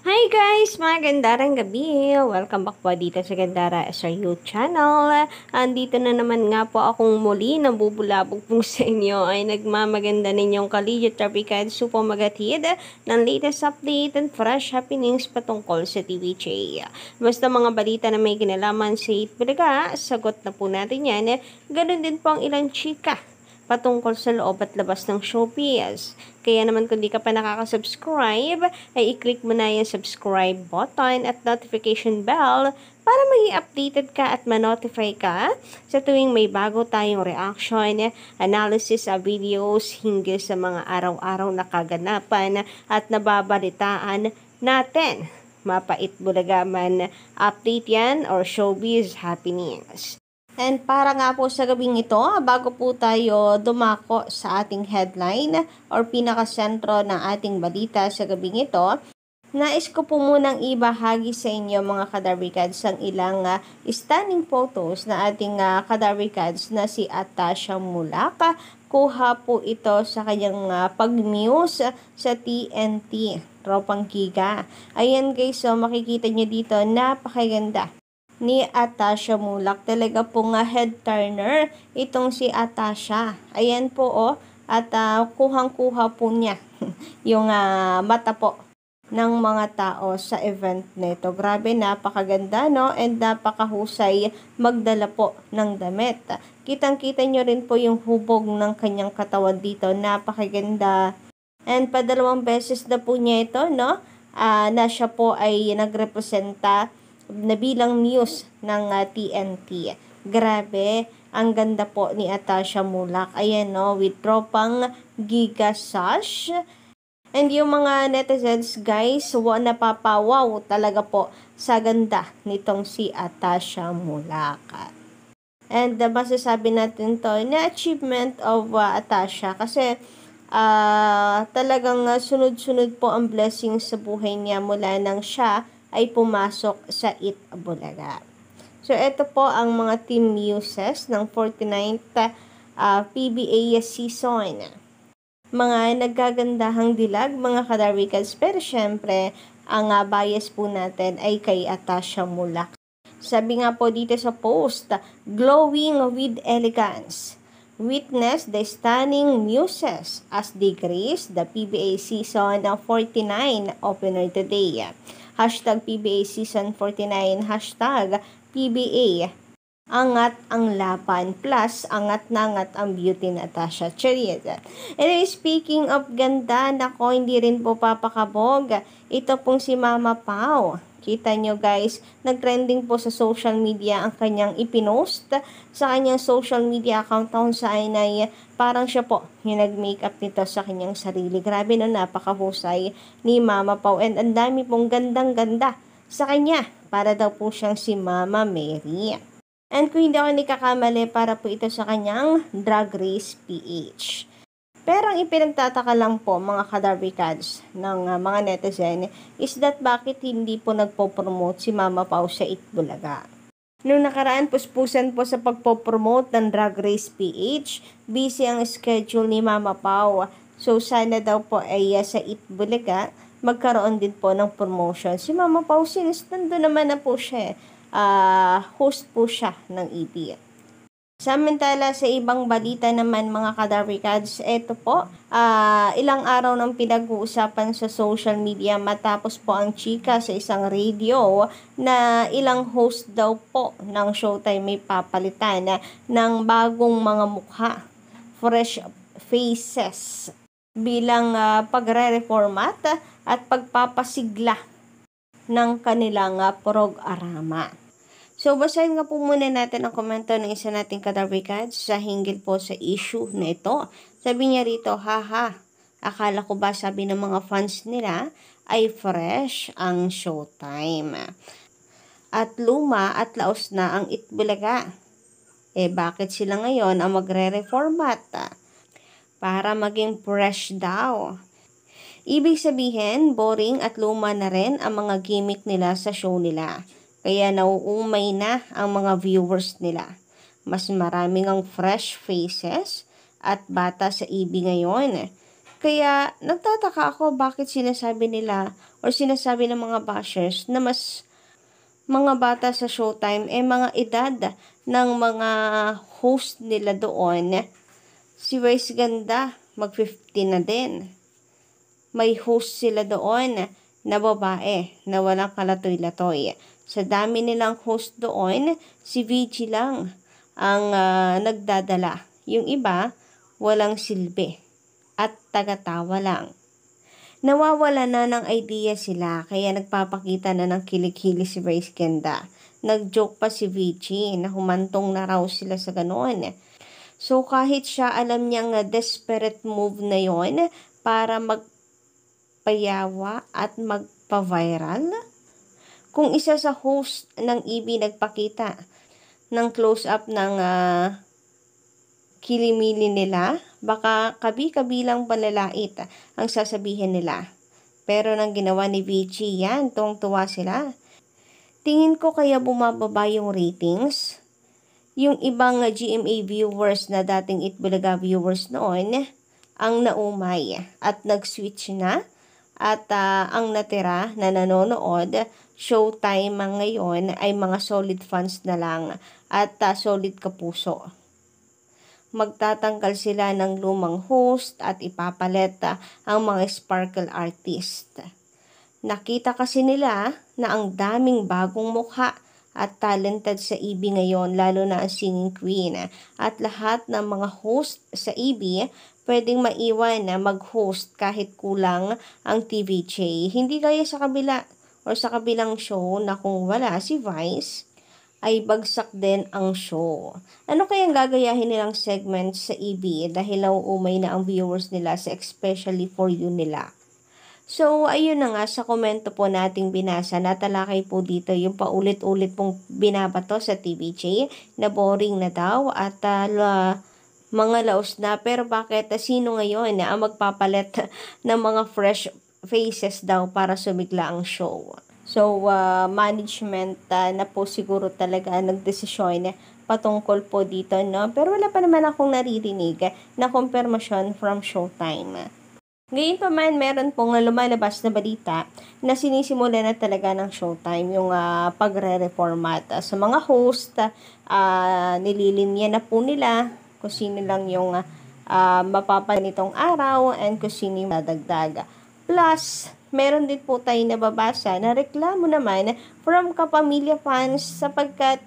Hi guys! Magandang gabi! Welcome back po dito sa Gandara SRU channel. Andito na naman nga po akong muli nabubulabog po sa inyo ay nagmamaganda ninyong Kaligyo Trapicad Supo magatid ng latest update and fresh happenings patungkol sa TVJ. Basta mga balita na may kinalaman sa Itbulaga, sagot na po natin yan. Ganun din po ang ilang chika patungkol sa loob at labas ng showbiz. Kaya naman kung di ka pa nakaka-subscribe, ay i-click mo na yung subscribe button at notification bell para maging updated ka at ma-notify ka sa tuwing may bago tayong reaction, analysis of videos hinggil sa mga araw-araw na kaganapan at nababalitaan natin. Mapait bulaga man update yan or showbiz happenings. And para nga po sa gabing ito, bago po tayo dumako sa ating headline or pinakasentro ng ating balita sa gabing ito, nais ko po munang ibahagi sa inyo mga kadarwikads ang ilang stunning photos na ating kadarwikads na si Atasha Mulak. Kuha po ito sa kanyang pag-muse sa TNT, Tropang Giga. Ayan guys, so makikita nyo dito, napakaganda ni Atasha Mulak. Talaga po nga head turner itong si Atasha. Ayan po at kuhang-kuha po niya yung mata po ng mga tao sa event nito. Grabe, napakaganda no, and napakahusay magdala po ng damit. Kitang-kita nyo rin po yung hubog ng kanyang katawan dito. Napakaganda. And padalawang beses na po niya ito, no, na siya po ay nagrepresenta na bilang muse ng TNT. Grabe, ang ganda po ni Atasha Mulak. Ayan no, with Tropang Giga Sash. And yung mga netizens guys, napapawaw talaga po sa ganda nitong si Atasha Mulak. And masasabi natin to na achievement of Atasha kasi talagang sunod-sunod po ang blessings sa buhay niya mula nang siya ay pumasok sa Itbulaga. So, ito po ang mga team muses ng 49th PBA season. Mga naggagandahang dilag, mga kadarwikads, pero syempre, ang bias po natin ay kay Atasha Mulak. Sabi nga po dito sa post, glowing with elegance. Witness the stunning muses as they grace the PBA season 49 opener today. Hashtag PBA Season 49, hashtag PBA. Angat ang laban, plus angat na angat ang beauty na Atasha. Cheers. Anyway, speaking of ganda, nako, hindi rin po papakabog. Ito pong si Mama Pao. Kita nyo guys, nagtrending po sa social media ang kanyang ipinost sa kanyang social media account kung saan ay parang siya po yung nag-makeup nito sa kanyang sarili. Grabe no, napakahusay ni Mama Pao and ang dami pong gandang-ganda sa kanya para daw po siyang si Mama Mary. And kung hindi ako nakakamali, para po ito sa kanyang Drag Race PH. Pero ang ipinagtataka lang po mga kadarwikads ng mga netizen is that bakit hindi po nagpo-promote si Mama Pao sa Itbulaga. Noong nakaraan, puspusan po sa pagpo-promote ng Drag Race PH, busy ang schedule ni Mama Pao. So sana daw po ay sa Itbulaga, magkaroon din po ng promotion. Si Mama Pao, since nandun naman na po siya, host po siya ng EB. Samantala sa ibang balita naman mga kadarwikads, ito po, ilang araw nang pinag-uusapan sa social media matapos po ang chika sa isang radio na ilang host daw po ng Showtime may papalitan ng bagong mga mukha, fresh faces, bilang pagre-reformat at pagpapasigla ng kanilang programa. So, basahin nga po muna natin ang komento ng isa nating kadarwikads sa hinggil po sa issue na ito. Sabi niya rito, haha, akala ko ba sabi ng mga fans nila ay fresh ang Showtime. At luma at laos na ang Itbulaga. Bakit sila ngayon ang magre-reformat? Para maging fresh daw. Ibig sabihin, boring at luma na rin ang mga gimmick nila sa show nila. Kaya nauumay na ang mga viewers nila. Mas maraming ang fresh faces at bata sa EB ngayon. Kaya nagtataka ako bakit sinasabi nila or sinasabi ng mga bashers na mas mga bata sa Showtime mga edad ng mga host nila doon. Si Vice Ganda, mag-15 na din. May host sila doon na babae na walang kalatoy-latoy. Sa dami nilang host doon, si VG lang ang nagdadala. Yung iba, walang silbi at tagatawa lang. Nawawala na ng idea sila kaya nagpapakita na ng kilikili si Vice Ganda. Nag-joke pa si VG na humantong na raw sila sa ganoon. So kahit siya alam niyang desperate move na yon para magpayawa at magpa-viral. Kung isa sa host ng EB nagpakita ng close-up ng kilimili nila, baka kabi-kabilang panlalait ang sasabihin nila. Pero nang ginawa ni VG yan, tuwang-tuwa sila. Tingin ko kaya bumababa yung ratings. Yung ibang GMA viewers na dating Itbulaga viewers noon, ang naumay at nag-switch na. At ang natira na nanonood, Showtime ngayon ay mga solid fans na lang at solid kapuso. Magtatanggal sila ng lumang host at ipapalit ang mga sparkle artist. Nakita kasi nila na ang daming bagong mukha at talented sa EB ngayon, lalo na ang singing queen. At lahat ng mga host sa EB pwedeng maiwan na mag-host kahit kulang ang TVJ. Hindi gaya sa kabila o sa kabilang show na kung wala si Vice, ay bagsak din ang show. Ano kayang gagayahin nilang segment sa EB dahil nauumay na ang viewers nila sa Especially For You nila? So, ayun na nga, sa komento po nating binasa, natalakay po dito yung paulit-ulit pong binabato sa TVJ na boring na daw at mga laos na. Pero bakit sino ngayon ang magpapalit ng mga fresh faces daw para sumigla ang show? So, management na po siguro talaga nagdesisyon patungkol po dito, no? Pero wala pa naman akong naririnig na confirmation from Showtime. Ngayon pa man, meron pong lumalabas na balita na sinisimula na talaga ng Showtime yung pagre-reformat sa mga host. Nililinya na po nila kung sino lang yung mapapanitong araw and kung sino yung dadagdag. Plus, meron din po tayo nababasa na reklamo naman from kapamilya fans sapagkat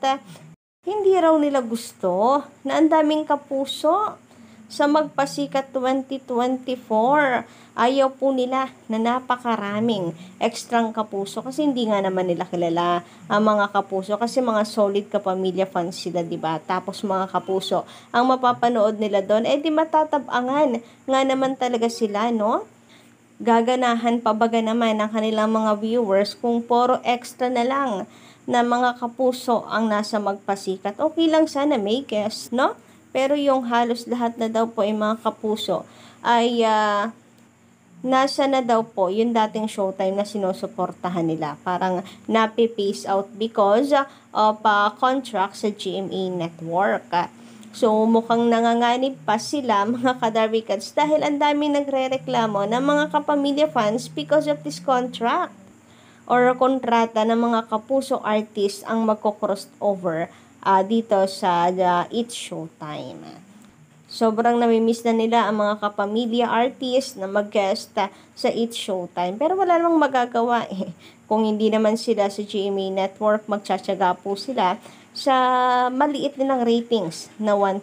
hindi raw nila gusto na ang daming kapuso sa Magpasikat 2024. Ayaw po nila na napakaraming ekstrang kapuso kasi hindi nga naman nila kilala ang mga kapuso kasi mga solid kapamilya fans sila, diba? Tapos mga kapuso, ang mapapanood nila doon, di matatabangan nga naman talaga sila, no? Gaganahan pa baga naman ang kanilang mga viewers kung puro extra na lang na mga kapuso ang nasa Magpasikat. Okay lang sana may guest, no? Pero yung halos lahat na daw po ay mga kapuso ay nasa na daw po yung dating Showtime na sinusuportahan nila. Parang napi-phase out because of contract sa GMA Network. So, mukhang nanganganib pa sila, mga kadarwikats, dahil ang daming nagre-reklamo ng mga kapamilya fans because of this contract or kontrata ng mga kapuso artists ang magko-crossover dito sa It's Showtime. Sobrang namimiss na nila ang mga kapamilya artists na mag-guest sa It's Showtime. Pero wala namang magagawa Kung hindi naman sila sa GMA Network, magtsatsaga po sila sa maliit nilang ratings na 1%.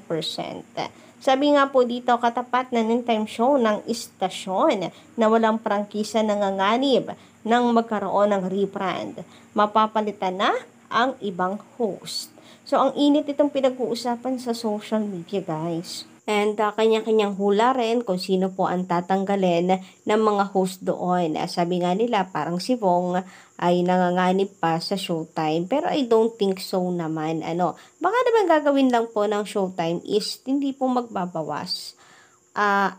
Sabi nga po dito, katapat na noontime show ng istasyon na walang prangkisa nanganganib nang magkaroon ng rebrand. Mapapalitan na ang ibang host. So, ang init itong pinag-uusapan sa social media, guys. And kanya-kanyang hula rin kung sino po ang tatanggalin ng mga host doon. Sabi nga nila, parang si Vong ay nanganganib pa sa Showtime. Pero I don't think so naman. Baka naman gagawin lang po ng Showtime is hindi po magbabawas.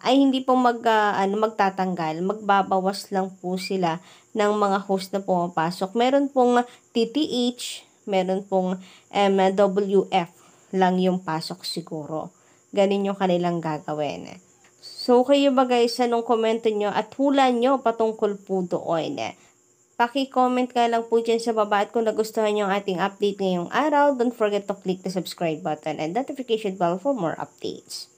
Hindi po magtatanggal. Magbabawas lang po sila ng mga host na pumapasok. Meron pong TTH, meron pong MWF lang yung pasok siguro. Ganon yung kanilang gagawin. So, kayo ba guys, anong komento nyo at hula nyo patungkol po doon? Paki-comment ka lang po dyan sa baba at kung nagustuhan nyo ang ating update ngayong araw, don't forget to click the subscribe button and notification bell for more updates.